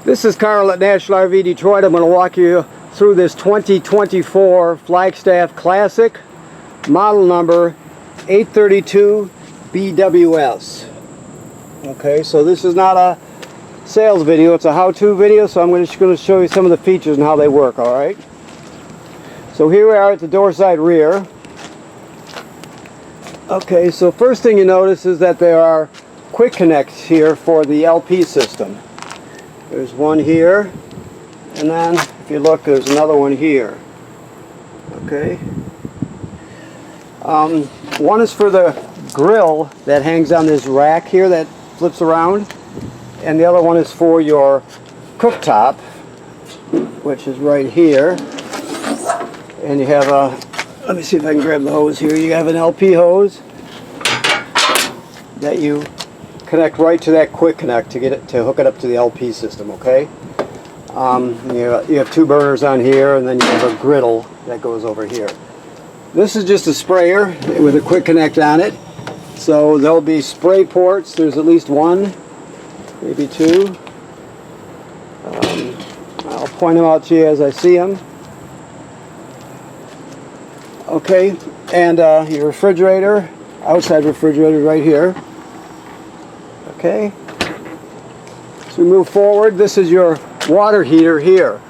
This is Carl at National RV Detroit. I'm going to walk you through this 2024 Flagstaff Classic, model number 832 BWS. Okay, so this is not a sales video, it's a how-to video, so I'm just going to show you some of the features and how they work, alright? So here we are at the door side rear. Okay, so first thing you notice is that there are quick connects here for the LP system. There's one here, and then if you look, there's another one here. Okay. One is for the grill that hangs on this rack here that flips around, and the other one is for your cooktop, which is right here. And you have a, let me see if I can grab the hose here. You have an LP hose that you connect right to that quick connect to get it to hook it up to the LP system. Okay. You have two burners on here, and then you have a griddle that goes over here. This is just a sprayer with a quick connect on it. So there'll be spray ports. There's at least one, maybe two. I'll point them out to you as I see them. Okay, and your refrigerator, outside refrigerator right here. Okay. So we move forward. This is your water heater here.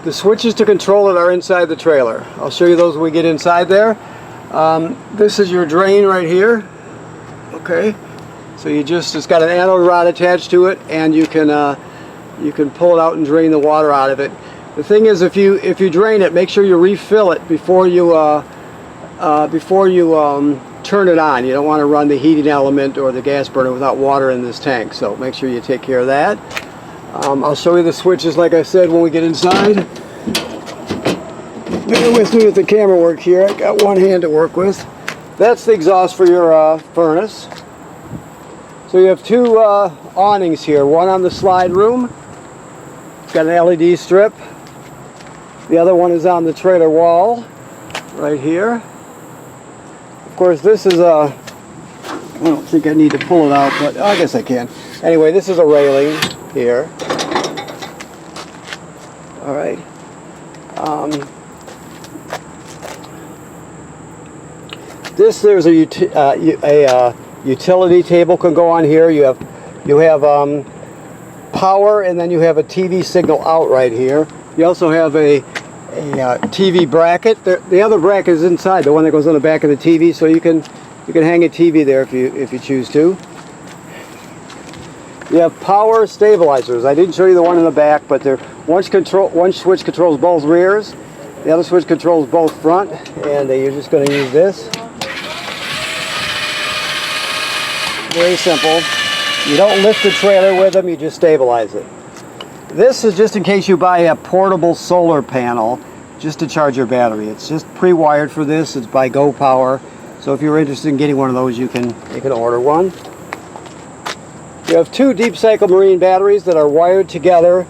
The switches to control it are inside the trailer. I'll show you those when we get inside there. This is your drain right here. Okay. So it's got an anode rod attached to it, and you can pull it out and drain the water out of it. The thing is, if you drain it, make sure you refill it before you turn it on. You don't want to run the heating element or the gas burner without water in this tank, so make sure you take care of that. I'll show you the switches, like I said, when we get inside. Bear with me with the camera work here. I got one hand to work with. That's the exhaust for your furnace. So you have two awnings here. One on the slide room. It's got an LED strip. The other one is on the trailer wall, right here. Of course, this is I don't think I need to pull it out, but I guess I can. Anyway, this is a railing here. All right. There's a utility table can go on here. You have power, and then you have a TV signal out right here. You also have a TV bracket. The other bracket is inside, the one that goes on the back of the TV, so you can hang a TV there if you choose to. You have power stabilizers. I didn't show you the one in the back, but one switch controls both rears, the other switch controls both front, and you're just going to use this. Very simple. You don't lift the trailer with them, you just stabilize it. This is just in case you buy a portable solar panel just to charge your battery. It's just pre-wired for this. It's by Go Power. So if you're interested in getting one of those, you can order one. You have two deep cycle marine batteries that are wired together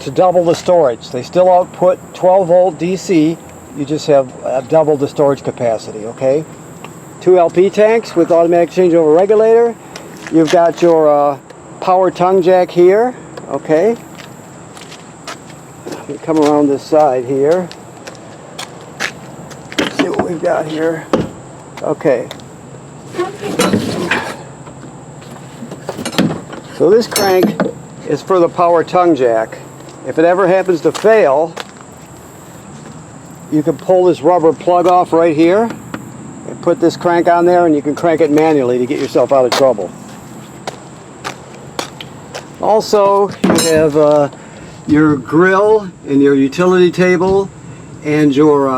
to double the storage. They still output 12 volt DC. You just have double the storage capacity, okay? Two LP tanks with automatic changeover regulator. You've got your power tongue jack here, okay? Let me come around this side here. Let's see what we've got here. Okay. So this crank is for the power tongue jack. If it ever happens to fail, you can pull this rubber plug off right here and put this crank on there, and you can crank it manually to get yourself out of trouble. Also, you have your grill and your utility table, and your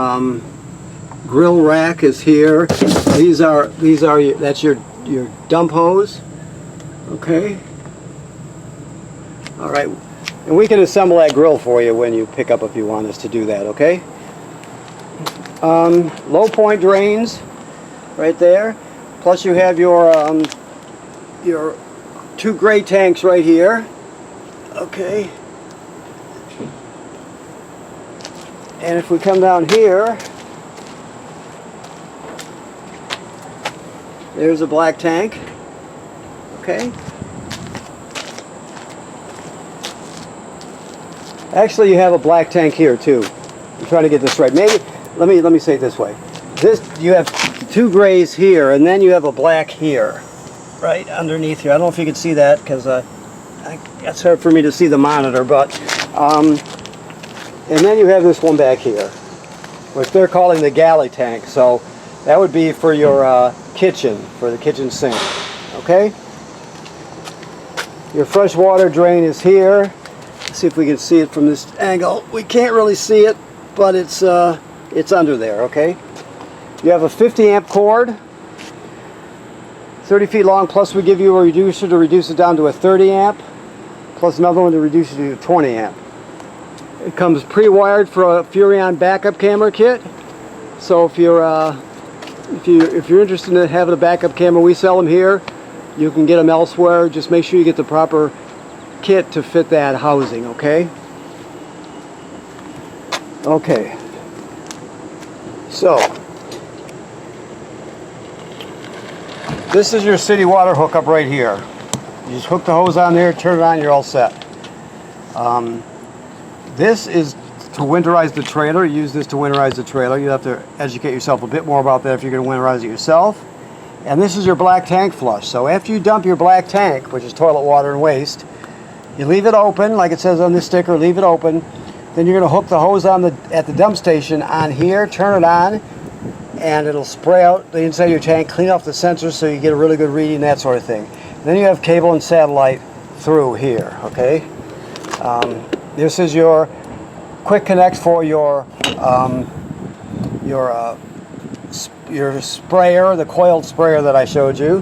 grill rack is here. That's your dump hose. Okay. All right, and we can assemble that grill for you when you pick up if you want us to do that. Okay. Low point drains right there. Plus you have your two gray tanks right here. Okay. And if we come down here, there's a black tank. Okay. Actually, you have a black tank here too. I'm trying to get this right. Maybe let me say it this way. This, you have 2 grays here, and then you have a black here, right underneath here. I don't know if you can see that because it's hard for me to see the monitor, but and then you have this one back here, which they're calling the galley tank. So that would be for your kitchen, for the kitchen sink. Okay. Your fresh water drain is here. Let's see if we can see it from this angle. We can't really see it, but it's under there. Okay. You have a 50 amp cord, 30 feet long, plus we give you a reducer to reduce it down to a 30 amp, plus another one to reduce it to 20 amp. It comes pre-wired for a Furrion backup camera kit. So if you're interested in having a backup camera, we sell them here. You can get them elsewhere. Just make sure you get the proper kit to fit that housing. Okay. Okay. So this is your city water hookup right here. You just hook the hose on there, turn it on, you're all set. This is to winterize the trailer. Use this to winterize the trailer. You have to educate yourself a bit more about that if you're going to winterize it yourself. And this is your black tank flush. So after you dump your black tank, which is toilet water and waste, you leave it open, like it says on this sticker, leave it open. Then you're going to hook the hose on at the dump station on here, turn it on, and it'll spray out the inside of your tank, clean off the sensors so you get a really good reading, that sort of thing. Then you have cable and satellite through here, okay? This is your quick connect for your sprayer, the coiled sprayer that I showed you.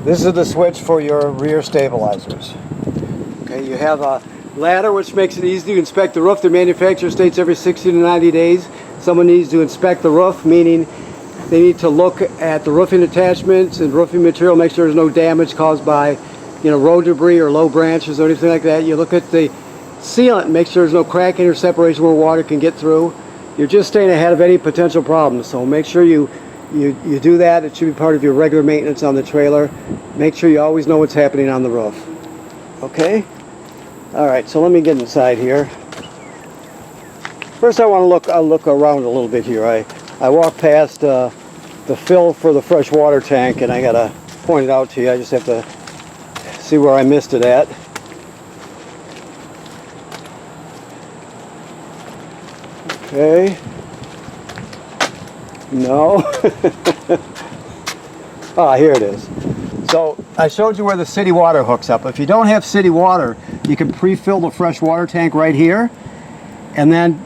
This is the switch for your rear stabilizers. Okay, you have a ladder which makes it easy to inspect the roof. The manufacturer states every 60 to 90 days someone needs to inspect the roof, meaning they need to look at the roofing attachments and roofing material, make sure there's no damage caused by, road debris or low branches or anything like that. You look at the sealant and make sure there's no cracking or separation where water can get through. You're just staying ahead of any potential problems. So make sure you do that. It should be part of your regular maintenance on the trailer. Make sure you always know what's happening on the roof. Okay? All right, so let me get inside here. First I want to look around a little bit here. I walked past the fill for the fresh water tank, and I got to point it out to you. I just have to see where I missed it at. Okay. No. Ah, here it is. So I showed you where the city water hooks up. If you don't have city water, you can pre-fill the fresh water tank right here, and then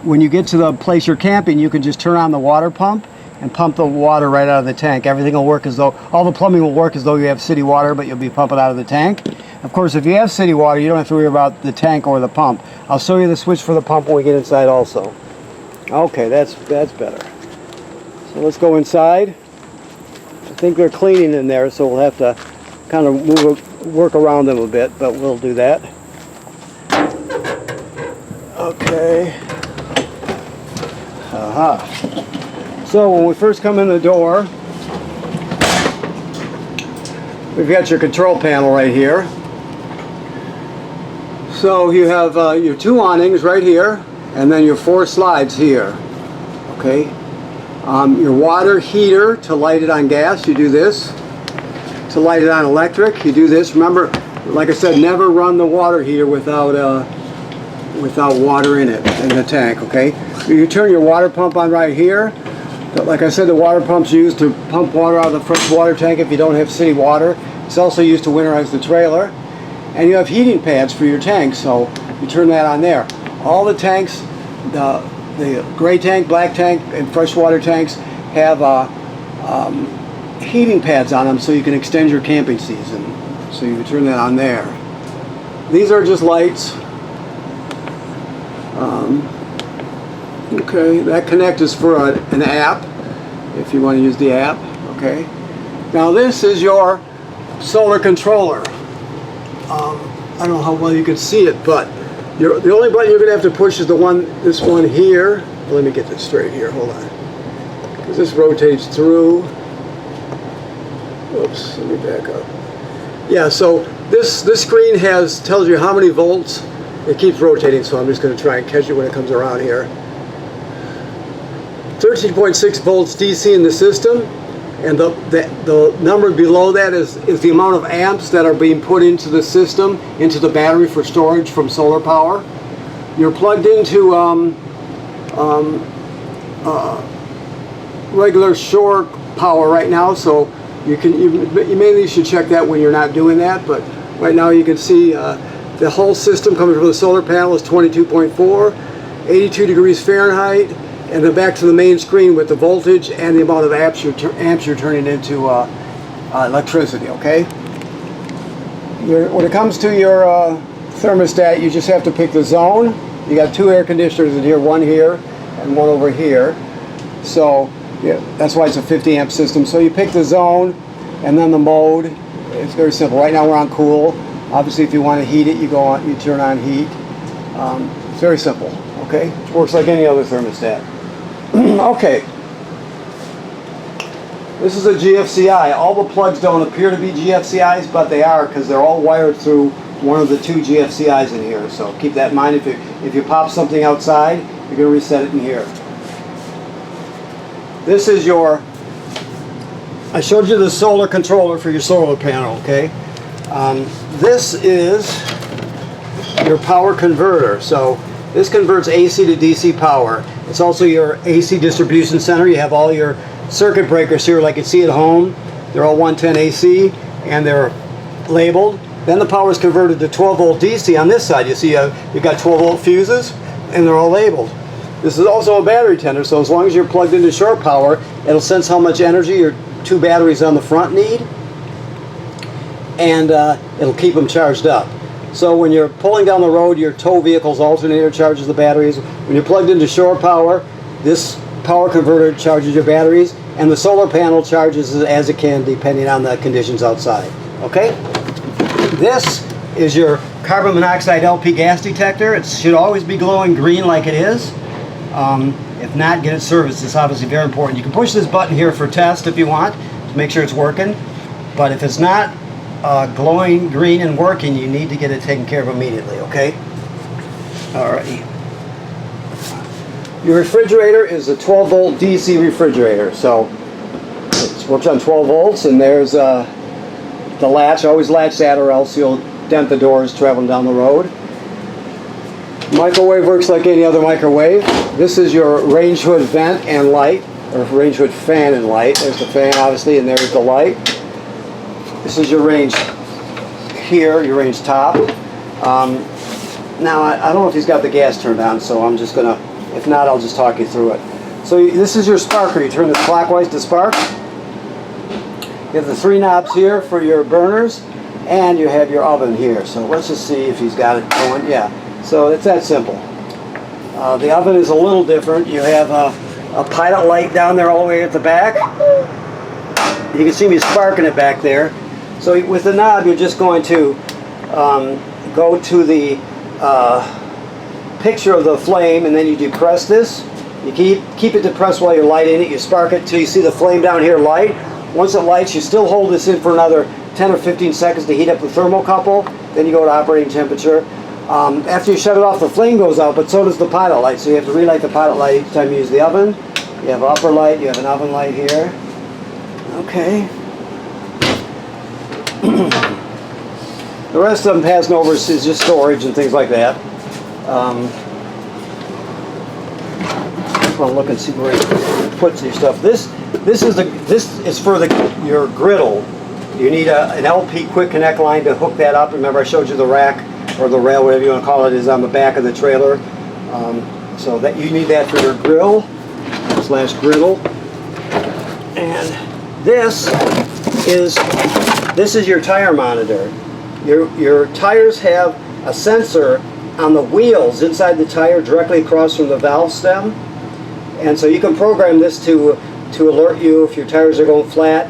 when you get to the place you're camping, you can just turn on the water pump and pump the water right out of the tank. Everything will work as though, all the plumbing will work as though you have city water, but you'll be pumping out of the tank. Of course, if you have city water, you don't have to worry about the tank or the pump. I'll show you the switch for the pump when we get inside also. Okay, that's better. So let's go inside. I think they're cleaning in there, so we'll have to kind of work around them a bit, but we'll do that. Okay. Aha. So when we first come in the door, we've got your control panel right here. So you have your 2 awnings right here, and then your 4 slides here. Okay. Your water heater to light it on gas, you do this. To light it on electric, you do this. Remember, like I said, never run the water heater without water in it, in the tank, okay? You turn your water pump on right here. Like I said, the water pump's used to pump water out of the fresh water tank if you don't have city water. It's also used to winterize the trailer. And you have heating pads for your tank, so you turn that on there. All the tanks, the gray tank, black tank, and freshwater tanks have heating pads on them so you can extend your camping season. So you can turn that on there. These are just lights. Okay, that connect is for an app, if you want to use the app. Okay. Now this is your solar controller. I don't know how well you can see it, but the only button you're going to have to push is this one here. Let me get this straight here. Hold on, because this rotates through. Oops, let me back up. Yeah, so this screen tells you how many volts It keeps rotating, so I'm just going to try and catch it when it comes around here. 13.6 volts DC in the system, and the number below that is the amount of amps that are being put into the system, into the battery for storage from solar power. You're plugged into regular shore power right now, so you mainly should check that when you're not doing that, but right now you can see the whole system coming from the solar panel is 22.4, 82 degrees Fahrenheit, and then back to the main screen with the voltage and the amount of amps you're turning into electricity, okay? When it comes to your thermostat, you just have to pick the zone. You got two air conditioners in here, one here and one over here. So yeah, that's why it's a 50 amp system. So you pick the zone and then the mode. It's very simple. Right now we're on cool. Obviously if you want to heat it, you turn on heat. It's very simple, okay? It works like any other thermostat. Okay. This is a GFCI. All the plugs don't appear to be GFCIs, but they are because they're all wired through one of the two GFCIs in here. So keep that in mind. If you pop something outside, you're going to reset it in here. This is I showed you the solar controller for your solar panel, okay? This is your power converter. So this converts AC to DC power. It's also your AC distribution center. You have all your circuit breakers here like you see at home. They're all 110 AC and they're labeled. Then the power is converted to 12 volt DC on this side. You see you've got 12 volt fuses and they're all labeled. This is also a battery tender, so as long as you're plugged into shore power, it'll sense how much energy your two batteries on the front need, and it'll keep them charged up. So when you're pulling down the road, your tow vehicle's alternator charges the batteries. When you're plugged into shore power, this power converter charges your batteries, and the solar panel charges as it can depending on the conditions outside. Okay? This is your carbon monoxide LP gas detector. It should always be glowing green like it is. If not, get it serviced. It's obviously very important. You can push this button here for test if you want to make sure it's working, but if it's not glowing green and working, you need to get it taken care of immediately, okay? Alrighty. Your refrigerator is a 12 volt DC refrigerator, so it works on 12 volts, and there's the latch. Always latch that or else you'll dent the doors traveling down the road. Microwave works like any other microwave. This is your range hood vent and light, or range hood fan and light. There's the fan obviously, and there's the light. This is your range here, your range top. Now I don't know if he's got the gas turned on, so I'm just gonna, if not, I'll just talk you through it. So this is your sparker. You turn this clockwise to spark. You have the three knobs here for your burners, and you have your oven here. So let's just see if he's got it going. Yeah. So it's that simple. The oven is a little different. You have a pilot light down there all the way at the back. You can see me sparking it back there. So with the knob, you're just going to go to the picture of the flame, and then you depress this. You keep it depressed while you're lighting it. You spark it till you see the flame down here light. Once it lights, you still hold this in for another 10 or 15 seconds to heat up the thermocouple. Then you go to operating temperature. After you shut it off, the flame goes out, but so does the pilot light. So you have to relight the pilot light each time you use the oven. You have an upper light, you have an oven light here. Okay. The rest of them passing over is just storage and things like that. Just want to look and see where you put your stuff. This is for your griddle. You need an LP quick connect line to hook that up. Remember I showed you the rack, or the rail, whatever you want to call it, is on the back of the trailer. So that you need that for your grill / griddle. And this is your tire monitor. Your tires have a sensor on the wheels inside the tire directly across from the valve stem. And so you can program this to alert you if your tires are going flat.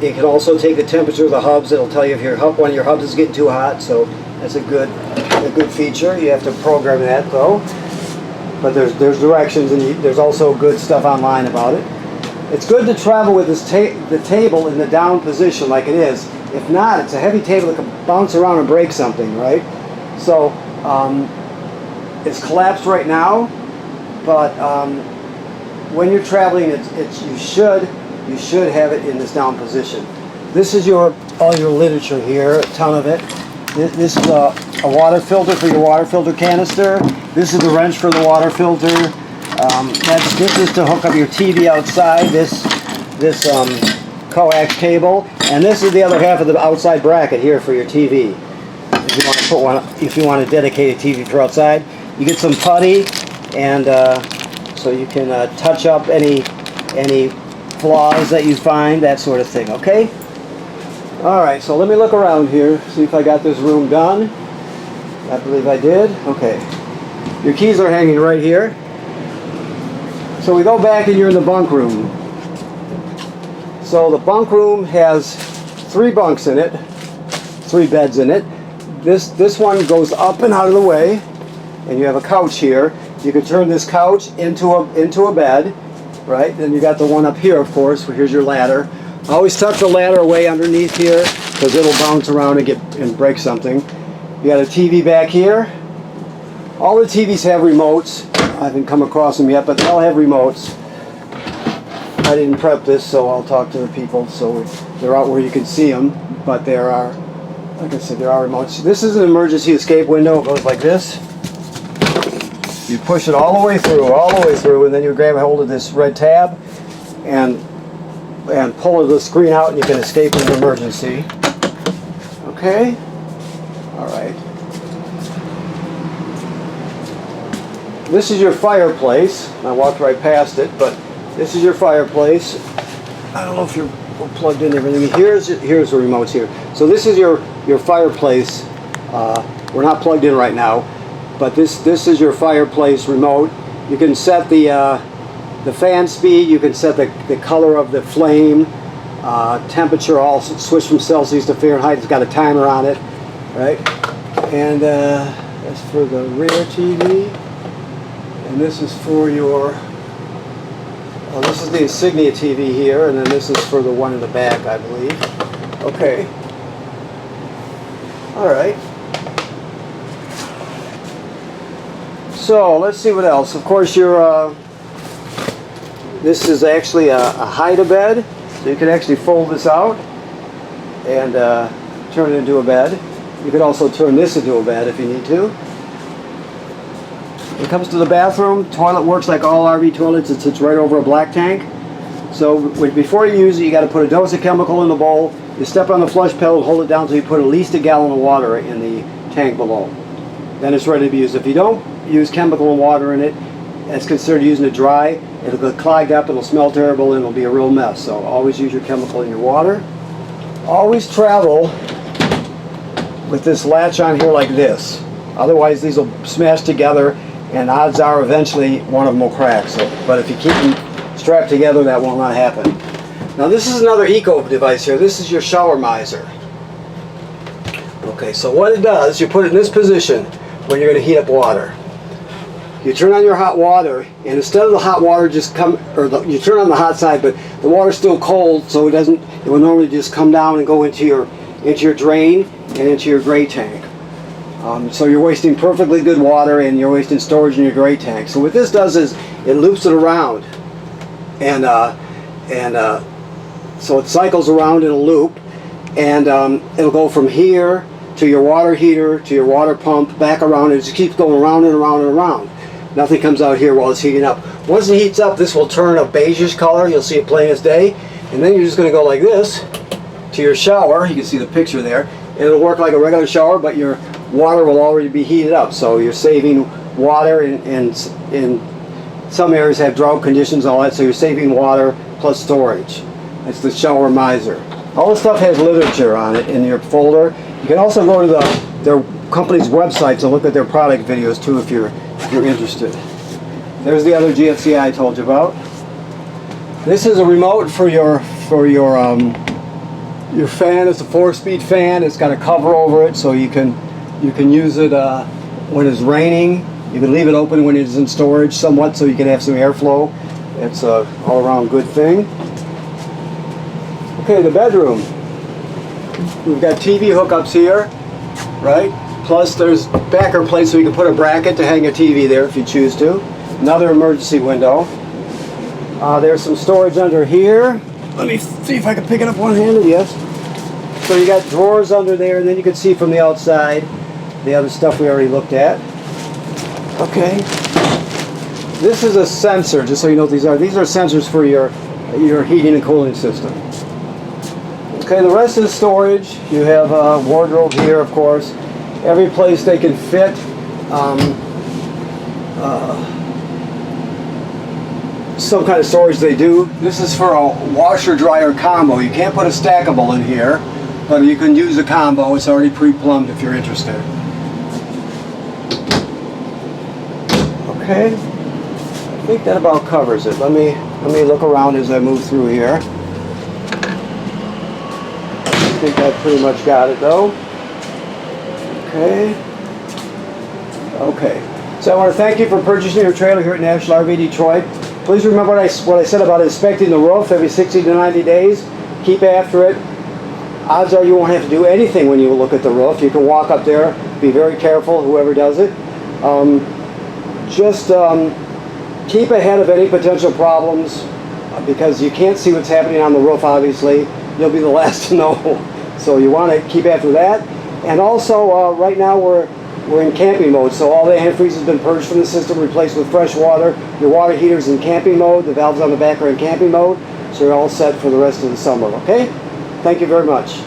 It can also take the temperature of the hubs. It'll tell you if one of your hubs is getting too hot. So that's a good feature. You have to program that though. But there's directions, and there's also good stuff online about it. It's good to travel with the table in the down position like it is. If not, it's a heavy table that can bounce around and break something, right? So it's collapsed right now, but when you're traveling, you should have it in this down position. This is all your literature here, a ton of it. This is a water filter for your water filter canister. This is the wrench for the water filter. This is to hook up your TV outside. This coax cable, and this is the other half of the outside bracket here for your TV. If you want to put one, if you want to dedicate a TV for outside, you get some putty, and so you can touch up any flaws that you find, that sort of thing. Okay. All right. So let me look around here, see if I got this room done. I believe I did. Okay. Your keys are hanging right here. So we go back, and you're in the bunk room. So the bunk room has 3 bunks in it, 3 beds in it. This one goes up and out of the way, and you have a couch here. You can turn this couch into a bed, right? Then you got the one up here, of course, where here's your ladder. Always tuck the ladder away underneath here, because it'll bounce around and break something. You got a TV back here. All the TVs have remotes. I haven't come across them yet, but they'll have remotes. I didn't prep this, so I'll talk to the people. So they're out where you can see them, but there are, like I said, there are remotes. This is an emergency escape window. It goes like this. You push it all the way through, and then you grab a hold of this red tab and pull the screen out, and you can escape in an emergency. Okay? All right. This is your fireplace. I walked right past it, but this is your fireplace. I don't know if you're plugged in everything. Here's the remotes here. So this is your fireplace. We're not plugged in right now, but this is your fireplace remote. You can set the fan speed. You can set the color of the flame, temperature. All switch from Celsius to Fahrenheit. It's got a timer on it, right? And that's for the rear TV. And this is for your. This is the Insignia TV here, and then this is for the one in the back, I believe. Okay. All right. So let's see what else. Of course, this is actually a hide-a-bed, so you can actually fold this out and turn it into a bed. You can also turn this into a bed if you need to. When it comes to the bathroom, toilet works like all RV toilets. It sits right over a black tank. So before you use it, you got to put a dose of chemical in the bowl. You step on the flush pedal, hold it down until you put at least a gallon of water in the tank below. Then it's ready to be used. If you don't use chemical and water in it, it's considered using it dry. It'll get clogged up, it'll smell terrible, and it'll be a real mess. So always use your chemical in your water. Always travel with this latch on here like this. Otherwise these will smash together, and odds are eventually one of them will crack. So, but if you keep them strapped together, that will not happen. Now this is another eco device here. This is your shower miser. Okay, so what it does, you put it in this position when you're going to heat up water. You turn on your hot water, and instead of the hot water just you turn on the hot side, but the water's still cold, so it will normally just come down and go into your drain and into your gray tank. So you're wasting perfectly good water, and you're wasting storage in your gray tank. So what this does is it loops it around, and so it cycles around in a loop, and it'll go from here to your water heater to your water pump, back around, and it just keeps going around and around and around. Nothing comes out here while it's heating up. Once it heats up, this will turn a beigeish color. You'll see it plain as day, and then you're just going to go like this to your shower. You can see the picture there. And it'll work like a regular shower, but your water will already be heated up, so you're saving water. In some areas have drought conditions and all that, so you're saving water plus storage. That's the shower miser. All the stuff has literature on it in your folder. You can also go to their company's websites and look at their product videos too if you're interested. There's the other GFCI I told you about. This is a remote for your fan. It's a 4-speed fan. It's got a cover over it, so you can use it when it's raining. You can leave it open when it's in storage somewhat, so you can have some airflow. It's a all-around good thing. Okay, the bedroom. We've got TV hookups here, right? Plus there's backer plates so you can put a bracket to hang your TV there if you choose to. Another emergency window. There's some storage under here. Let me see if I can pick it up one-handed. Yes. So you got drawers under there, and then you can see from the outside the other stuff we already looked at. Okay. This is a sensor, just so you know what these are. These are sensors for your heating and cooling system. Okay, the rest is storage. You have a wardrobe here, of course. Every place they can fit. Some kind of storage they do. This is for a washer-dryer combo. You can't put a stackable in here, but you can use a combo. It's already pre-plumbed if you're interested. Okay, I think that about covers it. Let me look around as I move through here. I think I pretty much got it though. Okay. So I want to thank you for purchasing your trailer here at National RV Detroit. Please remember what I said about inspecting the roof every 60 to 90 days. Keep after it. Odds are you won't have to do anything when you look at the roof. You can walk up there. Be very careful, whoever does it. Just keep ahead of any potential problems because you can't see what's happening on the roof, obviously. You'll be the last to know. So you want to keep after that. And also, right now we're in camping mode, so all the antifreeze has been purged from the system, replaced with fresh water. Your water heater's in camping mode. The valves on the back are in camping mode, so you're all set for the rest of the summer, okay? Thank you very much.